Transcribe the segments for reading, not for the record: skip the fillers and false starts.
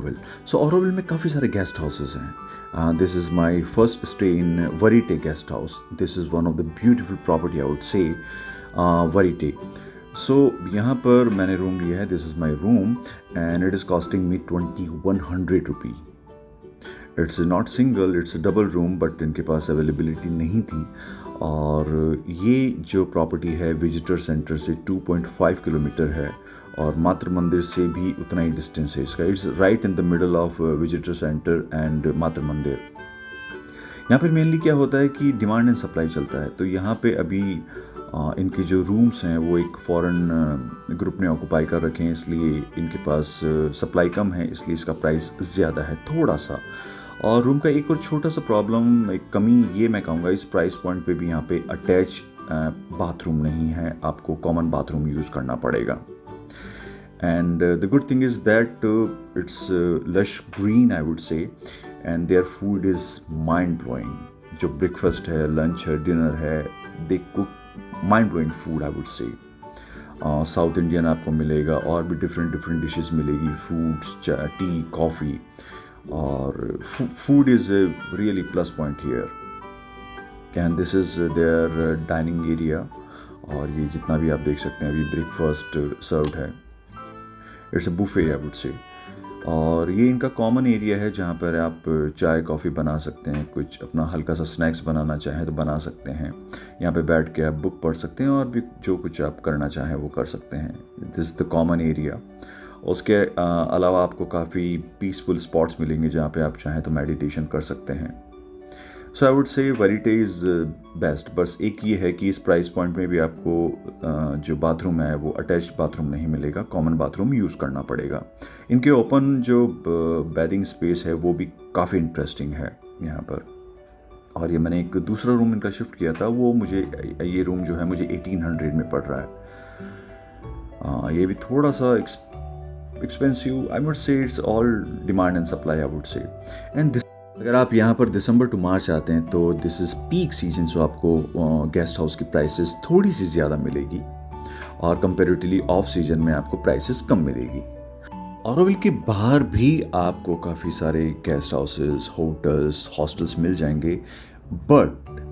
ऑरोविल। सो ऑरोविल में काफ़ी सारे गेस्ट हाउसेस हैं। This is my first stay in Verite guest house. This is one of the beautiful property I would say Verite. So यहाँ पर मैंने रूम लिया है। This is my room and it is costing me 2100 rupee. It's not single, it's double room, but इनके पास availability नहीं थी। और ये जो प्रॉपर्टी है विजिटर सेंटर से 2.5 किलोमीटर है और मातृ मंदिर से भी उतना ही डिस्टेंस है इसका। It's right in the middle of visitor centre and मातृ मंदिर। यहाँ पर मेनली क्या होता है कि डिमांड एंड सप्लाई चलता है। तो यहाँ पे अभी इनके जो रूम्स हैं वो एक फॉरेन ग्रुप ने ऑक्यूपाई कर रखे हैं, इसलिए इनके पास सप्लाई कम है, इसलिए इसका प्राइस ज़्यादा है थोड़ा सा। और रूम का एक और छोटा सा प्रॉब्लम, एक कमी ये मैं कहूँगा, इस प्राइस पॉइंट पे भी यहाँ पे अटैच बाथरूम नहीं है, आपको कॉमन बाथरूम यूज़ करना पड़ेगा। And the good thing is that it's lush green I would से, and their food is mind blowing. जो ब्रेकफास्ट है, लंच है, डिनर है, they cook mind blowing food I would से। साउथ इंडियन आपको मिलेगा और भी डिफरेंट डिशेस मिलेगी, फूड्स, टी, कॉफ़ी, और food is a really plus point here. And this is their dining area, और ये जितना भी आप देख सकते हैं अभी ब्रेकफास्ट सर्व्ड है। It's a buffet I would से। और ये इनका कॉमन एरिया है जहाँ पर आप चाय कॉफ़ी बना सकते हैं, कुछ अपना हल्का सा स्नैक्स बनाना चाहें तो बना सकते हैं। यहाँ पे बैठ के आप बुक पढ़ सकते हैं और भी जो कुछ आप करना चाहें वो कर सकते हैं। This is the common area. उसके अलावा आपको काफ़ी पीसफुल स्पॉट्स मिलेंगे जहाँ पे आप चाहें तो मेडिटेशन कर सकते हैं। सो आई वुड से वरीटे इज़ बेस्ट। बस एक ये है कि इस प्राइस पॉइंट में भी आपको जो बाथरूम है वो अटैच्ड बाथरूम नहीं मिलेगा, कॉमन बाथरूम यूज़ करना पड़ेगा। इनके ओपन जो बैथिंग स्पेस है वो भी काफ़ी इंटरेस्टिंग है यहाँ पर। और ये मैंने एक दूसरा रूम इनका शिफ्ट किया था, वो मुझे ये रूम जो है मुझे 1800 में पड़ रहा है। ये भी थोड़ा सा expensive, I would say it's all demand and supply I would say. And this, अगर आप यहाँ पर दिसंबर टू मार्च आते हैं तो दिस इज़ पीक सीजन, सो आपको गेस्ट हाउस की प्राइसेस थोड़ी सी ज़्यादा मिलेगी और कंपेरेटिवली ऑफ सीजन में आपको प्राइसेस कम मिलेगी। ऑरोविल के बाहर भी आपको काफ़ी सारे गेस्ट हाउसेस, होटल्स, हॉस्टल्स मिल जाएंगे, बट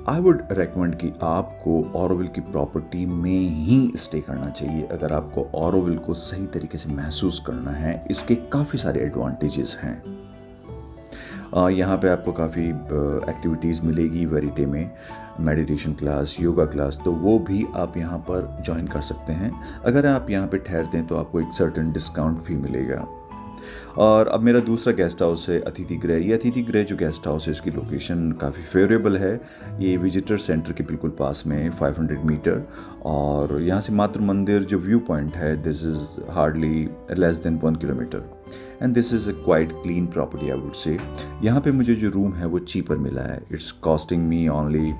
आई वुड रेकमेंड कि आपको ऑरोविल की प्रॉपर्टी में ही स्टे करना चाहिए अगर आपको ऑरोविल को सही तरीके से महसूस करना है। इसके काफ़ी सारे एडवांटेजेस हैं। यहाँ पे आपको काफ़ी एक्टिविटीज़ मिलेगी वरीटे में, मेडिटेशन क्लास, योगा क्लास, तो वो भी आप यहाँ पर ज्वाइन कर सकते हैं। अगर आप यहाँ पे ठहरते हैं तो आपको एक सर्टेन डिस्काउंट भी मिलेगा। और अब मेरा दूसरा गेस्ट हाउस है अतिथि गृह। ये अतिथि गृह जो गेस्ट हाउस है इसकी लोकेशन काफ़ी फेवरेबल है। ये विजिटर सेंटर के बिल्कुल पास में 500 मीटर, और यहाँ से मातृ मंदिर जो व्यू पॉइंट है this is hardly less than 1 kilometre, and this is a quite clean property I would say. यहाँ पे मुझे जो रूम है वो चीपर मिला है। It's costing me only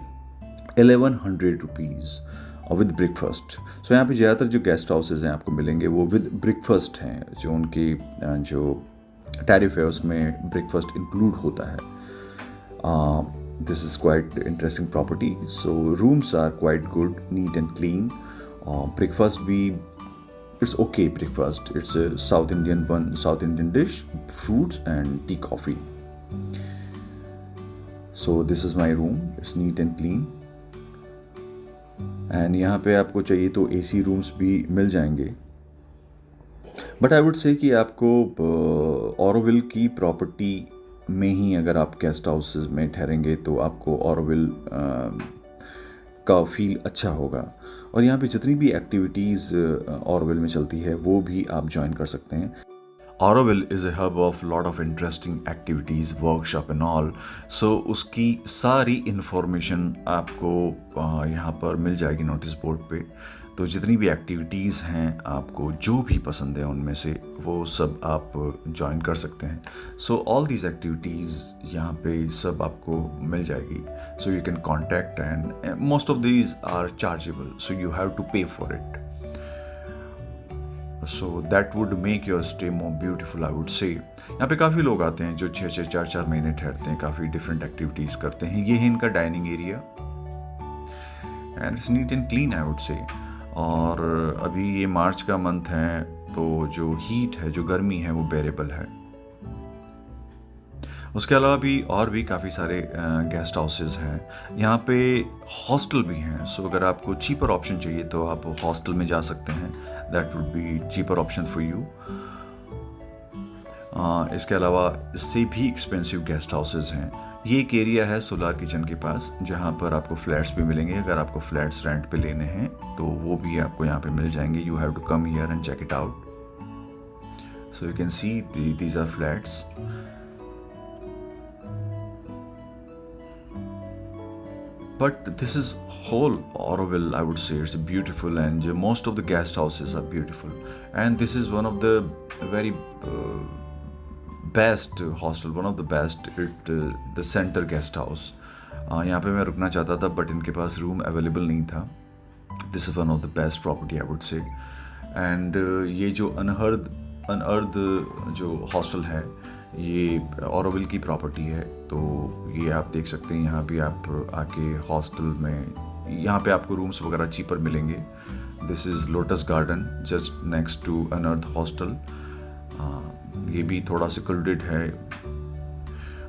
1100 rupees with breakfast. So यहाँ पे ज़्यादातर जो गेस्ट हाउसेज हैं आपको मिलेंगे वो विद ब्रेकफास्ट हैं, जो उनकी जो टैरिफ है उसमें ब्रेकफास्ट इंक्लूड होता है। This is quite interesting property. So rooms are quite good, neat and clean. Breakfast भी it's okay breakfast. It's south Indian dish, fruits and tea coffee. So this is my room, it's neat and clean. And यहाँ पे आपको चाहिए तो AC rooms भी मिल जाएंगे, but I would से कि आपको ऑरोविल की प्रॉपर्टी में ही अगर आप गेस्ट हाउस में ठहरेंगे तो आपको ऑरोविल का फील अच्छा होगा। और यहाँ पे जितनी भी एक्टिविटीज़ ऑरोविल में चलती है वो भी आप ज्वाइन कर सकते हैं। Auroville is a hub of lot of interesting activities, workshop and all. So उसकी सारी इन्फॉर्मेशन आपको यहाँ पर मिल जाएगी नोटिस बोर्ड पे। तो जितनी भी एक्टिविटीज़ हैं आपको जो भी पसंद है उनमें से वो सब आप ज्वाइन कर सकते हैं। सो ऑल दीज एक्टिविटीज़ यहाँ पे सब आपको मिल जाएगी। So you can contact and most of these are chargeable, so you have to pay for it. So that would make your stay more beautiful I would say. यहाँ पे काफ़ी लोग आते हैं जो 6-6, 4-4 महीने ठहरते हैं, काफ़ी डिफरेंट एक्टिविटीज़ करते हैं। ये है इनका dining area and it's neat and clean I would से। और अभी ये मार्च का मंथ है तो जो हीट है, जो गर्मी है वो बेरेबल है। उसके अलावा भी और भी काफ़ी सारे गेस्ट हाउसेस हैं यहाँ पे। हॉस्टल भी हैं, सो अगर आपको चीपर ऑप्शन चाहिए तो आप हॉस्टल में जा सकते हैं, that would be cheaper option for you. इसके अलावा इससे भी एक्सपेंसिव गेस्ट हाउसेस हैं। ये एक एरिया है सोलार किचन के पास जहाँ पर आपको फ्लैट्स भी मिलेंगे। अगर आपको फ्लैट्स रेंट पे लेने हैं तो वो भी आपको यहाँ पे मिल जाएंगे। You have to come here and check it out. So you can see these are flats. But this is whole Auroville, I would say. It's beautiful, and most of the guest houses are beautiful. And this is one of the very best hostel, one of the best. The Center Guest House. यहाँ पे मैं रुकना चाहता था but इनके पास room available नहीं था। This is one of the best property I would से। एंड ये जो अनअर्द जो हॉस्टल है ये ऑरोविल की प्रॉपर्टी है। तो ये आप देख सकते हैं, यहाँ भी आप आके हॉस्टल में यहाँ पे आपको रूम्स वगैरह चीपर मिलेंगे। This is Lotus Garden just next to Unearth hostel. ये भी थोड़ा सिक्योर्ड है।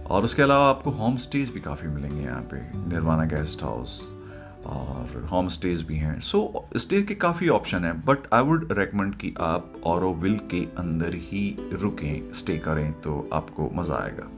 और उसके अलावा आपको होम स्टेज भी काफ़ी मिलेंगे यहाँ पे, निर्वाणा गेस्ट हाउस और होम स्टेज भी हैं। सो स्टे के काफ़ी ऑप्शन हैं, बट आई वुड रेकमेंड कि आप ऑरोविल के अंदर ही रुकें, स्टे करें तो आपको मज़ा आएगा।